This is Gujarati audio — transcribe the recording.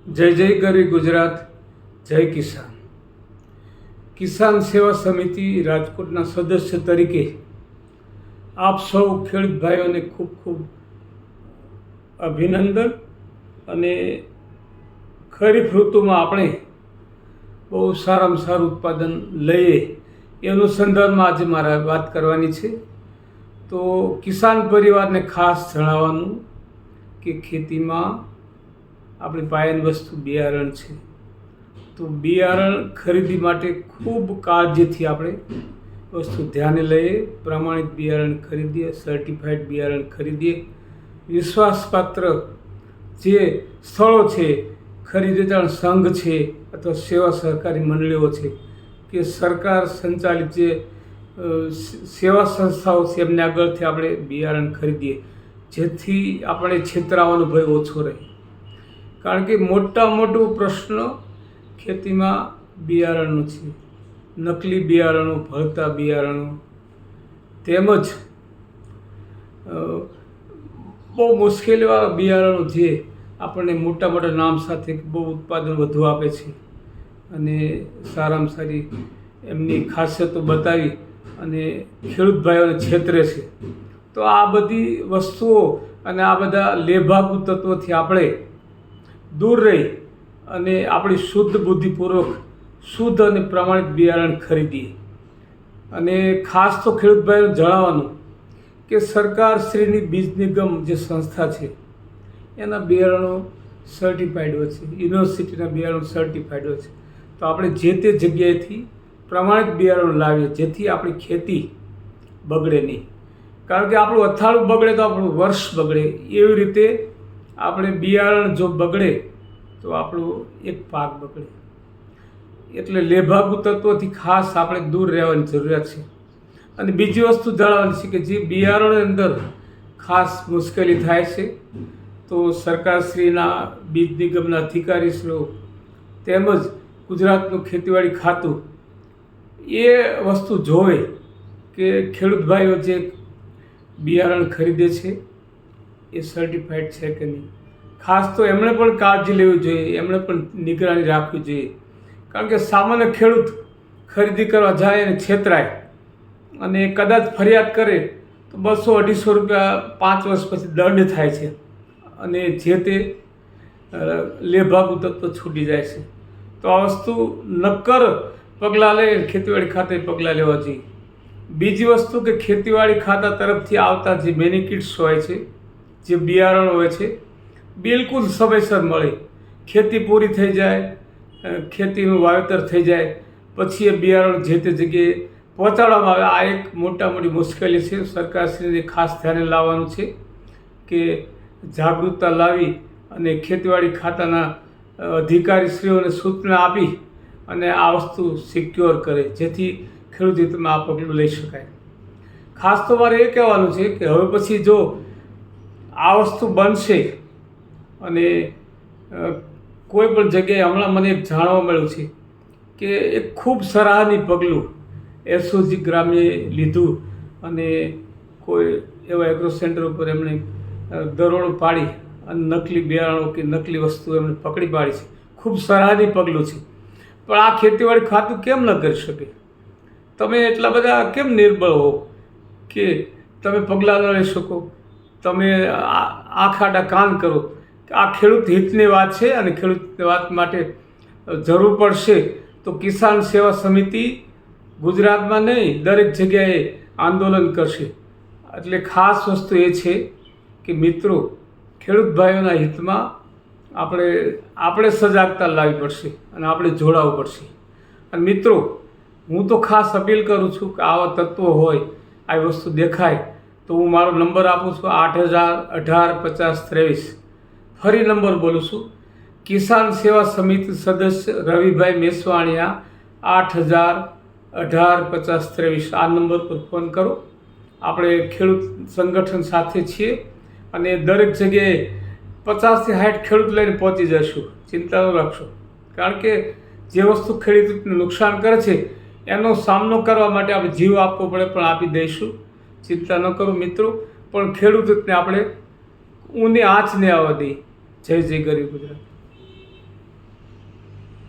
જય જય ગરી ગુજરાત, જય કિસાન. કિસાન સેવા સમિતિ રાજકોટના સદસ્ય તરીકે આપ સૌ ખેડૂત ભાઈઓને ખૂબ ખૂબ અભિનંદન. અને ખરીફ ઋતુમાં આપણે બહુ સારામાં સારું ઉત્પાદન લઈએ એ અનુસંધાનમાં આજે મારે વાત કરવાની છે. તો કિસાન પરિવારને ખાસ જણાવવાનું કે ખેતીમાં આપણી પાયાની વસ્તુ બિયારણ છે. તો બિયારણ ખરીદી માટે ખૂબ કાળજીથી આપણે વસ્તુ ધ્યાને લઈએ, પ્રમાણિત બિયારણ ખરીદીએ, સર્ટિફાઈડ બિયારણ ખરીદીએ. વિશ્વાસપાત્ર જે સ્થળો છે, ખરીદદાર સંઘ છે અથવા સેવા સહકારી મંડળીઓ છે કે સરકાર સંચાલિત જે સેવા સંસ્થાઓ છે એમને આગળથી આપણે બિયારણ ખરીદીએ, જેથી આપણે છેતરાવાનો ભય ઓછો રહે. કારણ કે મોટો પ્રશ્ન ખેતીમાં બિયારણનો છે. નકલી બિયારણો, ભળતા બિયારણો, તેમજ બહુ મુશ્કેલીવાળા બિયારણો જે આપણને મોટા નામ સાથે બહુ ઉત્પાદન વધુ આપે છે અને સારામાં સારી એમની ખાસિયતો બતાવી અને ખેડૂત ભાઈઓને છેતરે છે. તો આ બધી વસ્તુઓ અને આ બધા લેભાગુ તત્વોથી આપણે દૂર રહી અને આપણી શુદ્ધ બુદ્ધિપૂર્વક શુદ્ધ અને પ્રમાણિત બિયારણ ખરીદીએ. અને ખાસ તો ખેડૂત ભાઈઓને જણાવવાનું કે સરકારશ્રીની બીજ નિગમ જે સંસ્થા છે એના બિયારણો સર્ટિફાઈડ હોય છે, યુનિવર્સિટીના બિયારણો સર્ટિફાઈડ હોય છે. તો આપણે જે તે જગ્યાએથી પ્રમાણિત બિયારણો લાવીએ, જેથી આપણી ખેતી બગડે નહીં. કારણ કે આપણું અથાણું બગડે તો આપણું વર્ષ બગડે, એવી રીતે આપણે બિયારણ જો બગડે તો આપણું એક પાક બગડે. એટલે લેભાગુ તત્વોથી ખાસ આપણે દૂર રહેવાની જરૂરિયાત છે. અને બીજી વસ્તુ જણાવવાની છે કે જે બિયારણની અંદર ખાસ મુશ્કેલી થાય છે, તો સરકારશ્રીના બીજ નિગમના અધિકારીશ્રીઓ તેમજ ગુજરાતનું ખેતીવાડી ખાતું એ વસ્તુ જોવે કે ખેડૂત ભાઈઓ જે બિયારણ ખરીદે છે એ સર્ટિફાઈડ છે કે નહીં. ખાસ તો એમણે પણ કાળજી લેવી જોઈએ, એમણે પણ નિગરાની રાખવી જોઈએ. કારણ કે સામાન્ય ખેડૂત ખરીદી કરવા જાય અને છેતરાય અને કદાચ ફરિયાદ કરે તો 200-250 રૂપિયા 5 વર્ષ પછી દંડ થાય છે અને જે તે લેભાગુ તત્વ છૂટી જાય છે. તો આ વસ્તુ નક્કર પગલાં લઈ ખેતીવાડી ખાતે પગલાં લેવા જોઈએ. બીજી વસ્તુ કે ખેતીવાડી ખાતા તરફથી આવતા જે બેનિફિટ્સ હોય છે, જે બિયારણ હોય છે, બિલકુલ સમયસર મળે. ખેતી પૂરી થઈ જાય, ખેતીનું વાવેતર થઈ જાય પછી એ બિયારણ જે તે જગ્યાએ પહોંચાડવામાં આવે. આ એક મોટી મુશ્કેલી છે. સરકારશ્રીને ખાસ ધ્યાને લાવવાનું છે કે જાગૃતતા લાવી અને ખેતીવાડી ખાતાના અધિકારીશ્રીઓને સૂચના આપી અને આ વસ્તુ સિક્યોર કરે, જેથી ખેડૂત હિતમાં આ પગલું લઈ શકાય. ખાસ તો મારે એ કહેવાનું છે કે હવે પછી જો આ વસ્તુ બનશે અને કોઈ પણ જગ્યાએ, હમણાં મને એક જાણવા મળ્યું છે કે એક ખૂબ સરાહનીય પગલું એસઓજી ગ્રામ્યએ લીધું અને કોઈ એવા એગ્રો સેન્ટર ઉપર એમણે દરોડો પાડી અને નકલી બિયારણો કે નકલી વસ્તુ એમણે પકડી પાડી છે. ખૂબ સરાહનીય પગલું છે. પણ આ ખેતીવાડી ખાતું કેમ ન કરી શકે? તમે એટલા બધા કેમ નિર્બળ હો કે તમે પગલાં ન લઈ શકો? તમે આંખાડા કાન કરો. આ ખેડૂત હિતની વાત છે અને ખેડૂતની વાત માટે જરૂર પડશે તો કિસાન સેવા સમિતિ ગુજરાતમાં નહીં, દરેક જગ્યાએ આંદોલન કરશે. એટલે ખાસ વસ્તુ એ છે કે મિત્રો, ખેડૂત ભાઈઓના હિતમાં આપણે સજાગતા લાવવી પડશે અને આપણે જોડાવવું પડશે. અને મિત્રો, હું તો ખાસ અપીલ કરું છું કે આવા તત્વો હોય, આ વસ્તુ દેખાય તો હું મારો નંબર આપું છું 80185023. ફરી નંબર બોલું છું, કિસાન સેવા સમિતિ સદસ્ય રવિભાઈ મેસવાણીયા, 80185023. આ નંબર પર ફોન કરો. આપણે ખેડૂત સંગઠન સાથે છીએ અને દરેક જગ્યાએ 50 થી 60 ખેડૂત લઈને પહોંચી જશું. ચિંતા ન રાખશો. કારણ કે જે વસ્તુ ખેડૂતને નુકસાન કરે છે એનો સામનો કરવા માટે આપણે જીવ આપવો પડે, પણ આપી દઈશું. ચિંતા ન કરો મિત્રો. પણ ખેડૂતને આપણે ઊની આંચ નહીં આવવા દઈએ. જય જય ગરીબ ગુજરાત.